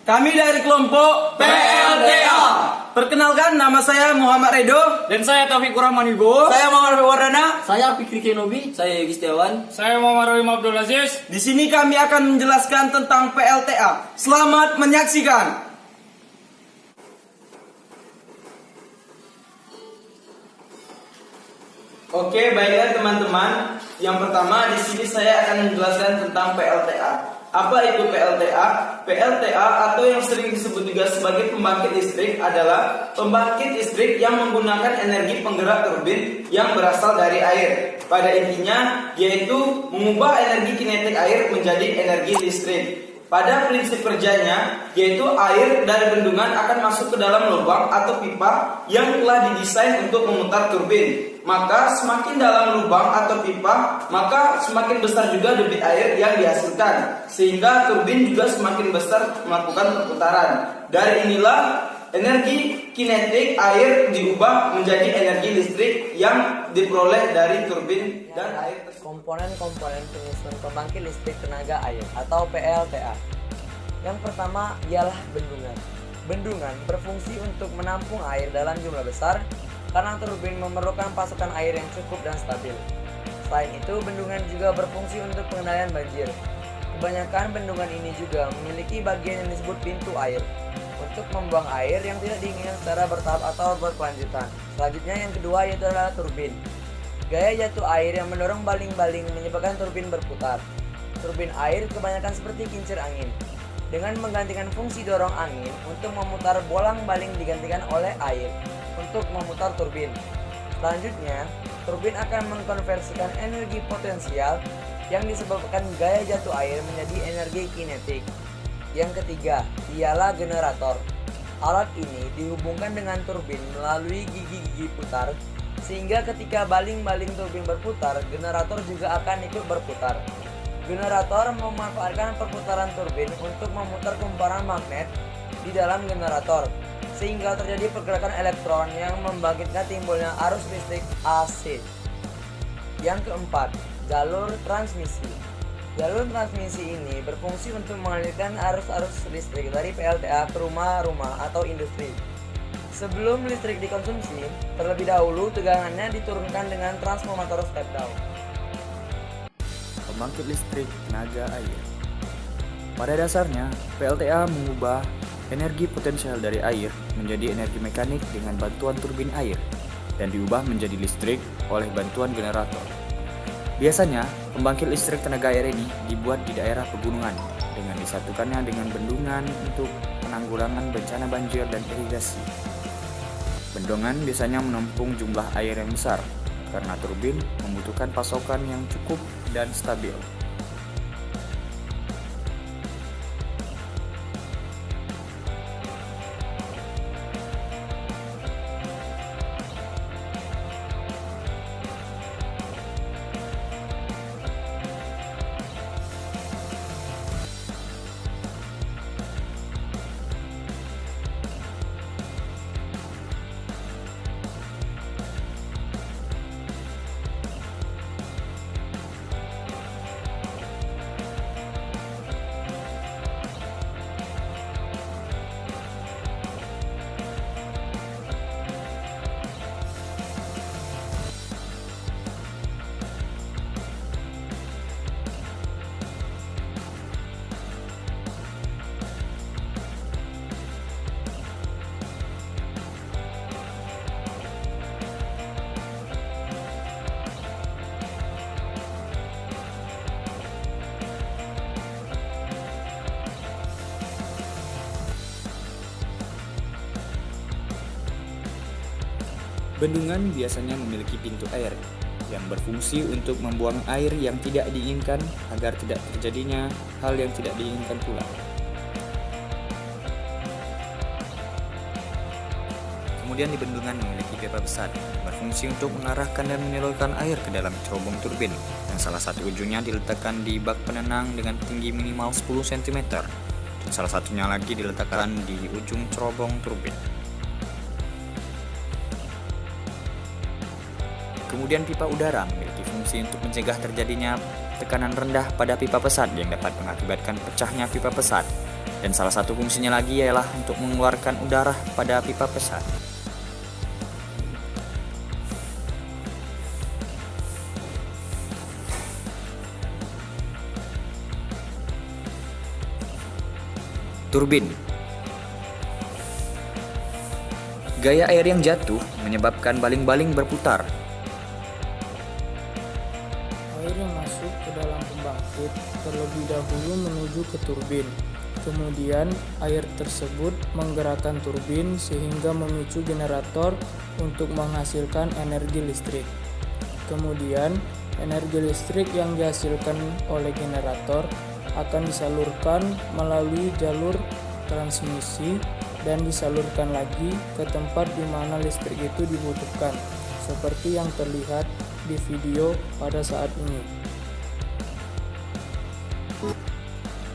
Kami dari kelompok PLTA. Perkenalkan, nama saya Muhammad Redo. Dan saya Taufik Rahman Wibowo. Saya Muhammad Wardana. Saya Fikri Kenobi. Saya Yogi Setiawan. Saya Muhammad Rohim Abdul Aziz. Di sini kami akan menjelaskan tentang PLTA. Selamat menyaksikan. Oke, baiklah teman-teman. Yang pertama di sini saya akan menjelaskan tentang PLTA. Apa itu PLTA? PLTA atau yang sering disebut juga sebagai pembangkit listrik adalah pembangkit listrik yang menggunakan energi penggerak turbin yang berasal dari air. Pada intinya yaitu mengubah energi kinetik air menjadi energi listrik. Pada prinsip kerjanya, yaitu air dari bendungan akan masuk ke dalam lubang atau pipa yang telah didesain untuk memutar turbin. Maka semakin dalam lubang atau pipa, maka semakin besar juga debit air yang dihasilkan, sehingga turbin juga semakin besar melakukan perputaran. Dari inilah energi kinetik air diubah menjadi energi listrik yang diperoleh dari turbin dan air. Komponen-komponen penyusun pembangkit listrik tenaga air atau PLTA. Yang pertama ialah bendungan. Bendungan berfungsi untuk menampung air dalam jumlah besar karena turbin memerlukan pasokan air yang cukup dan stabil. Selain itu, bendungan juga berfungsi untuk pengendalian banjir. Kebanyakan bendungan ini juga memiliki bagian yang disebut pintu air untuk membuang air yang tidak diinginkan secara bertahap atau berkelanjutan. Selanjutnya yang kedua yaitu adalah turbin. Gaya jatuh air yang mendorong baling-baling menyebabkan turbin berputar. Turbin air kebanyakan seperti kincir angin. Dengan menggantikan fungsi dorong angin untuk memutar bolang-baling digantikan oleh air untuk memutar turbin. Selanjutnya, turbin akan mengkonversikan energi potensial yang disebabkan gaya jatuh air menjadi energi kinetik. Yang ketiga, ialah generator. Alat ini dihubungkan dengan turbin melalui gigi-gigi putar, sehingga ketika baling-baling turbin berputar, generator juga akan ikut berputar. Generator memanfaatkan perputaran turbin untuk memutar kumparan magnet di dalam generator, sehingga terjadi pergerakan elektron yang membangkitkan timbulnya arus listrik AC. Yang keempat, jalur transmisi. Jalur transmisi ini berfungsi untuk mengalirkan arus-arus listrik dari PLTA ke rumah-rumah atau industri. Sebelum listrik dikonsumsi, terlebih dahulu tegangannya diturunkan dengan transformator step down. Pembangkit listrik tenaga air. Pada dasarnya, PLTA mengubah energi potensial dari air menjadi energi mekanik dengan bantuan turbin air dan diubah menjadi listrik oleh bantuan generator. Biasanya, pembangkit listrik tenaga air ini dibuat di daerah pegunungan dengan disatukannya dengan bendungan untuk penanggulangan bencana banjir dan irigasi. Bendungan biasanya menampung jumlah air yang besar karena turbin membutuhkan pasokan yang cukup dan stabil. Bendungan biasanya memiliki pintu air yang berfungsi untuk membuang air yang tidak diinginkan agar tidak terjadinya hal yang tidak diinginkan pula. Kemudian di bendungan memiliki pipa besar yang berfungsi untuk mengarahkan dan menyalurkan air ke dalam cerobong turbin yang salah satu ujungnya diletakkan di bak penenang dengan tinggi minimal 10 cm dan salah satunya lagi diletakkan di ujung cerobong turbin. Kemudian pipa udara memiliki fungsi untuk mencegah terjadinya tekanan rendah pada pipa pesat yang dapat mengakibatkan pecahnya pipa pesat. Dan salah satu fungsinya lagi ialah untuk mengeluarkan udara pada pipa pesan. Turbin. Gaya air yang jatuh menyebabkan baling-baling berputar. Air yang masuk ke dalam pembangkit terlebih dahulu menuju ke turbin. Kemudian air tersebut menggerakkan turbin sehingga memicu generator untuk menghasilkan energi listrik. Kemudian energi listrik yang dihasilkan oleh generator akan disalurkan melalui jalur transmisi dan disalurkan lagi ke tempat di mana listrik itu dibutuhkan, seperti yang terlihat di video pada saat ini.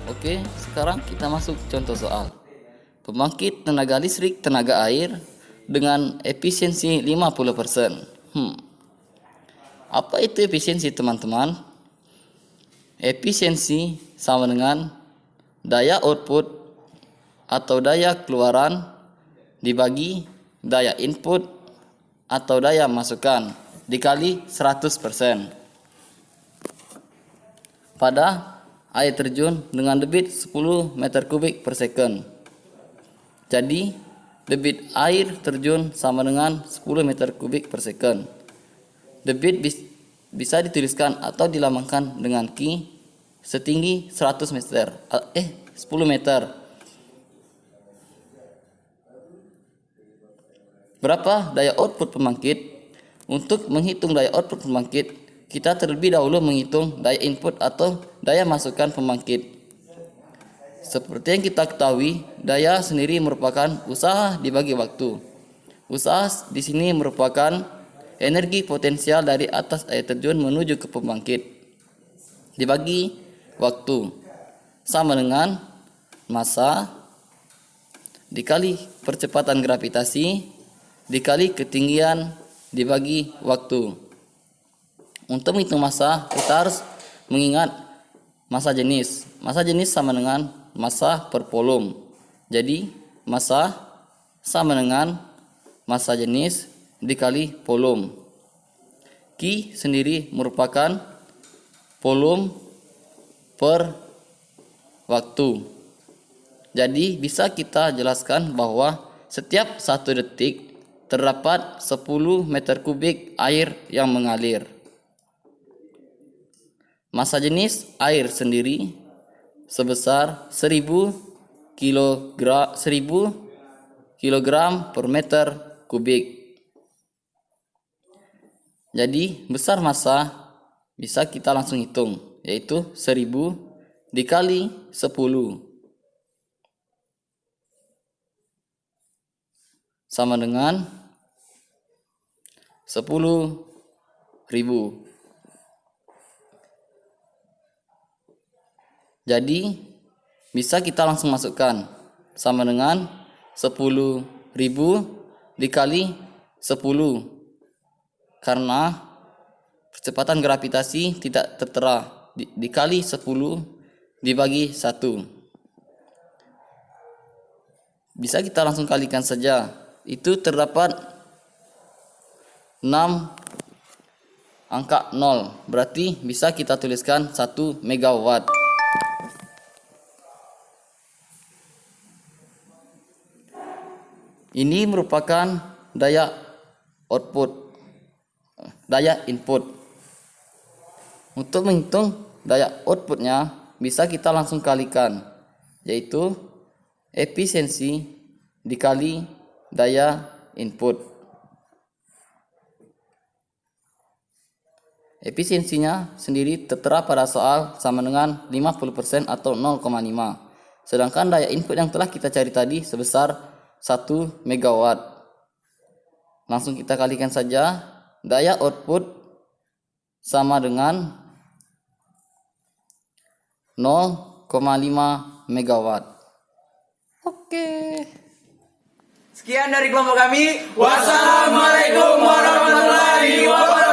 Oke, sekarang kita masuk contoh soal. Pembangkit tenaga listrik tenaga air dengan efisiensi 50%. Apa itu efisiensi, teman-teman? Efisiensi sama dengan daya output atau daya keluaran dibagi daya input atau daya masukan dikali 100% pada air terjun dengan debit 10 meter kubik per second. Jadi debit air terjun sama dengan 10 meter kubik per second. Debit bisa dituliskan atau dilambangkan dengan Q setinggi 10 meter. Berapa daya output pembangkit? Untuk menghitung daya output pembangkit, kita terlebih dahulu menghitung daya input atau daya masukan pembangkit. Seperti yang kita ketahui, daya sendiri merupakan usaha dibagi waktu. Usaha di sini merupakan energi potensial dari atas air terjun menuju ke pembangkit dibagi waktu, sama dengan massa dikali percepatan gravitasi dikali ketinggian dibagi waktu. Untuk menghitung massa, kita harus mengingat massa jenis. Massa jenis sama dengan massa per volume. Jadi massa sama dengan massa jenis dikali volume. Q sendiri merupakan volume per waktu. Jadi bisa kita jelaskan bahwa setiap 1 detik terdapat 10 meter kubik air yang mengalir. Massa jenis air sendiri sebesar 1000 kilogram per meter kubik. Jadi besar massa bisa kita langsung hitung, yaitu 1000 dikali 10 sama dengan 10.000. Jadi bisa kita langsung masukkan sama dengan 10.000 dikali 10 karena percepatan gravitasi tidak tertera dikali 10 dibagi 1. Bisa kita langsung kalikan saja. Itu terdapat 6 angka 0. Berarti bisa kita tuliskan 1 megawatt. Ini merupakan daya output, daya input. Untuk menghitung daya outputnya bisa kita langsung kalikan, yaitu efisiensi dikali daya input. Efisiensinya sendiri tertera pada soal sama dengan 50% atau 0,5. Sedangkan daya input yang telah kita cari tadi sebesar 1 megawatt. Langsung kita kalikan saja. Daya output sama dengan 0,5 megawatt. Oke. Sekian dari kelompok kami. Wassalamualaikum warahmatullahi wabarakatuh.